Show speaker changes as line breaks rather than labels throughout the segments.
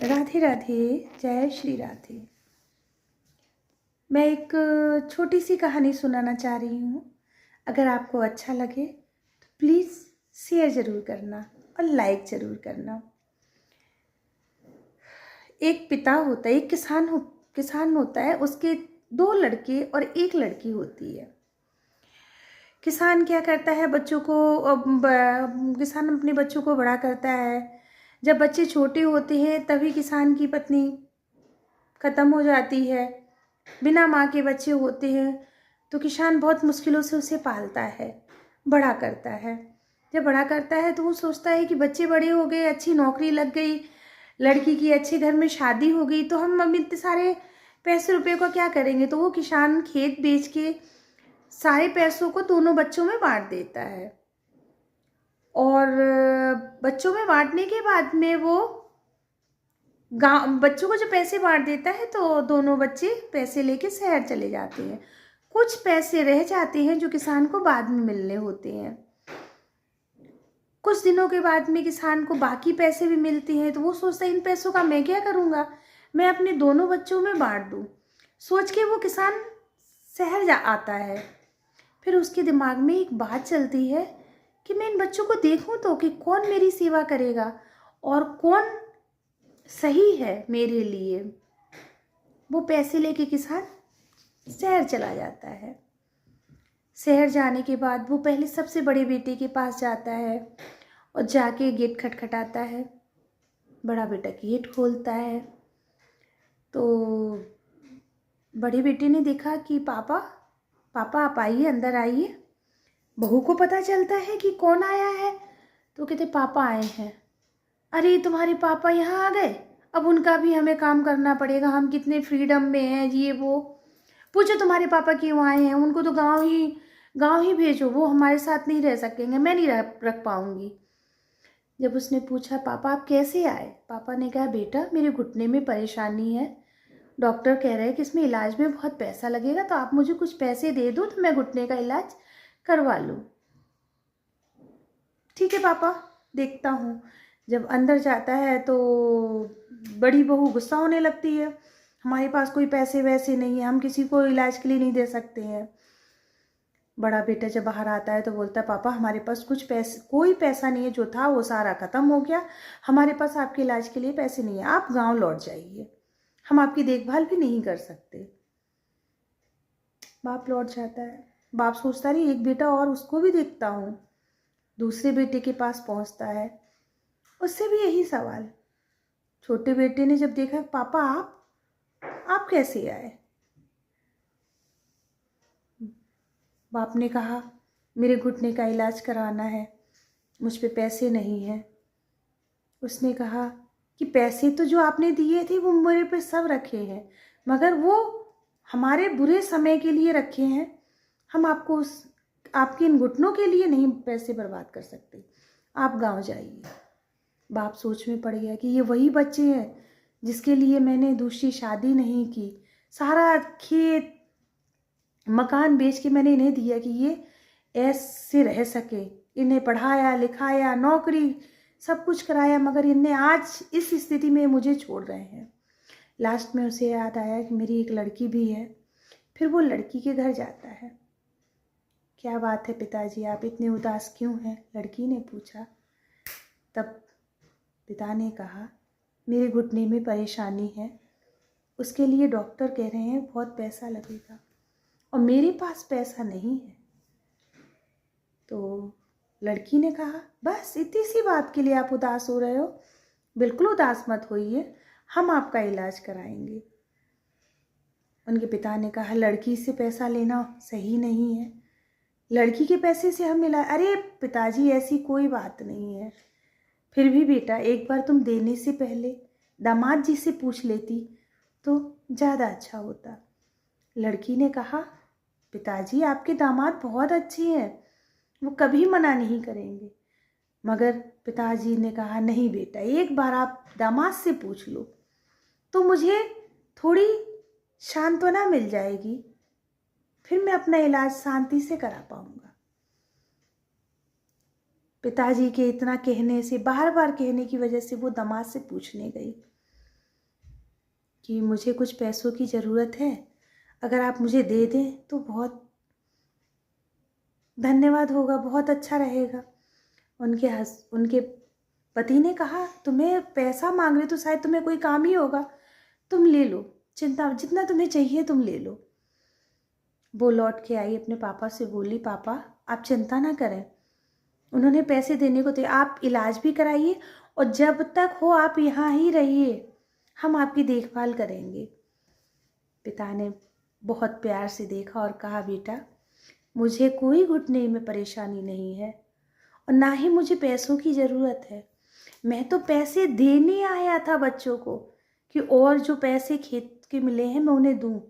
राधे राधे। जय श्री राधे। मैं एक छोटी सी कहानी सुनाना चाह रही हूँ। अगर आपको अच्छा लगे तो प्लीज़ शेयर ज़रूर करना और लाइक ज़रूर करना। एक पिता होता है, एक किसान होता है। उसके 2 लड़के और 1 लड़की होती है। किसान क्या करता है, किसान अपने बच्चों को बड़ा करता है। जब बच्चे छोटे होते हैं तभी किसान की पत्नी ख़त्म हो जाती है। बिना माँ के बच्चे होते हैं तो किसान बहुत मुश्किलों से उसे पालता है, बड़ा करता है। जब बड़ा करता है तो वो सोचता है कि बच्चे बड़े हो गए, अच्छी नौकरी लग गई, लड़की की अच्छे घर में शादी हो गई, तो हम अब इतने सारे पैसे रुपए का क्या करेंगे। तो वो किसान खेत बेच के सारे पैसों को दोनों बच्चों में बांट देता है। और बच्चों में बांटने के बाद में वो बच्चों को जब पैसे बांट देता है तो दोनों बच्चे पैसे लेके शहर चले जाते हैं। कुछ पैसे रह जाते हैं जो किसान को बाद में मिलने होते हैं। कुछ दिनों के बाद में किसान को बाकी पैसे भी मिलते हैं तो वो सोचता है इन पैसों का मैं क्या करूँगा, मैं अपने दोनों बच्चों में बांट दूँ। सोच के वो किसान शहर जा आता है। फिर उसके दिमाग में एक बात चलती है कि मैं इन बच्चों को देखूं तो कि कौन मेरी सेवा करेगा और कौन सही है मेरे लिए। वो पैसे लेके किसान शहर चला जाता है। शहर जाने के बाद वो पहले सबसे बड़े बेटे के पास जाता है और जाके गेट खटखटाता है। बड़ा बेटा गेट खोलता है तो बड़े बेटे ने देखा कि पापा पापा आप आइए, अंदर आइए। बहू को पता चलता है कि कौन आया है तो कहते पापा आए हैं। अरे तुम्हारे पापा यहाँ आ गए, अब उनका भी हमें काम करना पड़ेगा, हम कितने फ्रीडम में हैं, ये वो। पूछो तुम्हारे पापा क्यों आए हैं, उनको तो गांव ही भेजो, वो हमारे साथ नहीं रह सकेंगे, मैं नहीं रख पाऊंगी। जब उसने पूछा पापा आप कैसे आए, पापा ने कहा बेटा मेरे घुटने में परेशानी है, डॉक्टर कह रहे हैं कि इसमें इलाज में बहुत पैसा लगेगा, तो आप मुझे कुछ पैसे दे दो तो मैं घुटने का इलाज करवा लूँ। ठीक है पापा, देखता हूँ। जब अंदर जाता है तो बड़ी बहू गुस्सा होने लगती है, हमारे पास कोई पैसे वैसे नहीं है, हम किसी को इलाज के लिए नहीं दे सकते हैं। बड़ा बेटा जब बाहर आता है तो बोलता है पापा हमारे पास कोई पैसा नहीं है, जो था वो सारा ख़त्म हो गया, हमारे पास आपके इलाज के लिए पैसे नहीं है, आप गांव लौट जाइए, हम आपकी देखभाल भी नहीं कर सकते। बाप लौट जाता है। बाप सोचता रही एक बेटा और, उसको भी देखता हूँ। दूसरे बेटे के पास पहुँचता है, उससे भी यही सवाल। छोटे बेटे ने जब देखा पापा आप कैसे आए, बाप ने कहा मेरे घुटने का इलाज कराना है, मुझ पे पैसे नहीं हैं। उसने कहा कि पैसे तो जो आपने दिए थे वो मेरे पे सब रखे हैं, मगर वो हमारे बुरे समय के लिए रखे हैं, हम आपके इन घुटनों के लिए नहीं पैसे बर्बाद कर सकते, आप गांव जाइए। बाप सोच में पड़ गया कि ये वही बच्चे हैं जिसके लिए मैंने दूसरी शादी नहीं की, सारा खेत मकान बेच के मैंने इन्हें दिया कि ये ऐसे रह सके, इन्हें पढ़ाया लिखाया नौकरी सब कुछ कराया, मगर इन्हें आज इस स्थिति में मुझे छोड़ रहे हैं। लास्ट में उसे याद आया कि मेरी एक लड़की भी है। फिर वो लड़की के घर जाता है। क्या बात है पिताजी, आप इतने उदास क्यों हैं, लड़की ने पूछा। तब पिता ने कहा मेरे घुटने में परेशानी है, उसके लिए डॉक्टर कह रहे हैं बहुत पैसा लगेगा और मेरे पास पैसा नहीं है। तो लड़की ने कहा बस इतनी सी बात के लिए आप उदास हो रहे हो, बिल्कुल उदास मत होइए, हम आपका इलाज कराएंगे। उनके पिता ने कहा लड़की से पैसा लेना सही नहीं है, लड़की के पैसे से हम मिला। अरे पिताजी ऐसी कोई बात नहीं है, फिर भी बेटा एक बार तुम देने से पहले दामाद जी से पूछ लेती तो ज़्यादा अच्छा होता। लड़की ने कहा पिताजी आपके दामाद बहुत अच्छे हैं, वो कभी मना नहीं करेंगे। मगर पिताजी ने कहा नहीं बेटा, एक बार आप दामाद से पूछ लो तो मुझे थोड़ी सांत्वना मिल जाएगी, फिर मैं अपना इलाज शांति से करा पाऊंगा। पिताजी के इतना कहने से, बार बार कहने की वजह से वो दामाद से पूछने गई। कि मुझे कुछ पैसों की ज़रूरत है, अगर आप मुझे दे दें तो बहुत धन्यवाद होगा, बहुत अच्छा रहेगा। उनके पति ने कहा, तुम्हें पैसा मांग रहे तो शायद तुम्हें कोई काम ही होगा, तुम ले लो, चिंता जितना तुम्हें चाहिए तुम ले लो। वो लौट के आई, अपने पापा से बोली, पापा आप चिंता ना करें, उन्होंने पैसे देने को थे, आप इलाज भी कराइए और जब तक हो आप यहाँ ही रहिए, हम आपकी देखभाल करेंगे। पिता ने बहुत प्यार से देखा और कहा, बेटा मुझे कोई घुटने में परेशानी नहीं है और ना ही मुझे पैसों की ज़रूरत है, मैं तो पैसे देने आया था बच्चों को कि और जो पैसे खेत के मिले हैं मैं उन्हें दूं,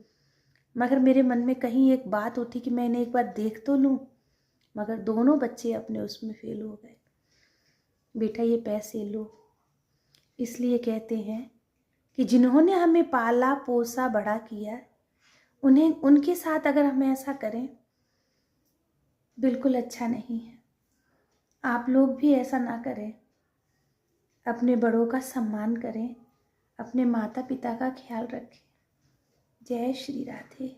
मगर मेरे मन में कहीं एक बात उठी कि मैं इन्हें एक बार देख तो लूं, मगर दोनों बच्चे अपने उसमें फेल हो गए। बेटा ये पैसे लो। इसलिए कहते हैं कि जिन्होंने हमें पाला पोसा बड़ा किया, उन्हें उनके साथ अगर हम ऐसा करें बिल्कुल अच्छा नहीं है। आप लोग भी ऐसा ना करें, अपने बड़ों का सम्मान करें, अपने माता पिता का ख्याल रखें। जय श्री राधे।